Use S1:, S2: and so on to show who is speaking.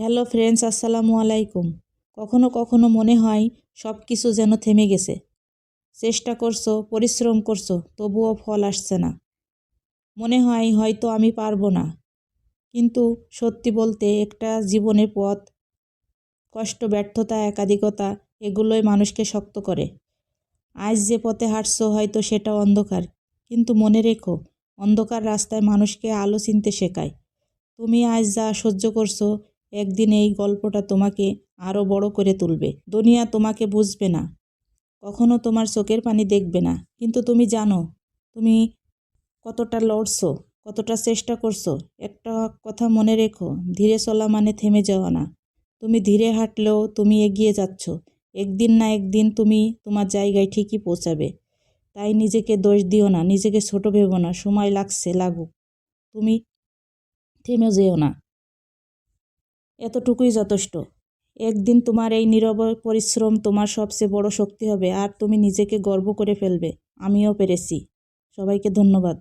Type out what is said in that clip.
S1: Hello friends, আসসালামু আলাইকুম। কখনো কখনো মনে হয় সব কিছু যেন থেমে গেছে। চেষ্টা করছো, পরিশ্রম করছো, তবুও ফল আসছে না। মনে হয় হয়তো আমি পারবো না। কিন্তু সত্যি বলতে একটা জীবনের পথ, কষ্ট, ব্যর্থতা, একাধিকতা এগুলোই মানুষকে শক্ত করে। আজ যে পথে হাঁটছো হয়তো সেটা অন্ধকার, কিন্তু মনে রেখো, অন্ধকার রাস্তায় মানুষকে আলো চিনতে শেখায়। তুমি আজ যা সহ্য করছো, একদিন এই গল্পটা তোমাকে আরও বড় করে তুলবে। দুনিয়া তোমাকে বুঝবে না, কখনো তোমার চোখের পানি দেখবে না, কিন্তু তুমি জানো তুমি কতটা লড়ছো, কতটা চেষ্টা করছো। একটা কথা মনে রেখো, ধীরে চলা মানে থেমে যাওয়া না। তুমি ধীরে হাঁটলেও তুমি এগিয়ে যাচ্ছ। একদিন না একদিন তুমি তোমার জায়গায় ঠিকই পৌঁছাবে। তাই নিজেকে দোষ দিও না, নিজেকে ছোট ভেবো না। সময় লাগছে, লাগুক, তুমি থেমে যেও না। এতটুকুই যথেষ্ট। একদিন তোমার এই নীরব পরিশ্রম তোমার সবচেয়ে বড় শক্তি হবে, আর তুমি নিজেকে গর্ব করে ফেলবে, আমিও পেরেছি। সবাইকে ধন্যবাদ।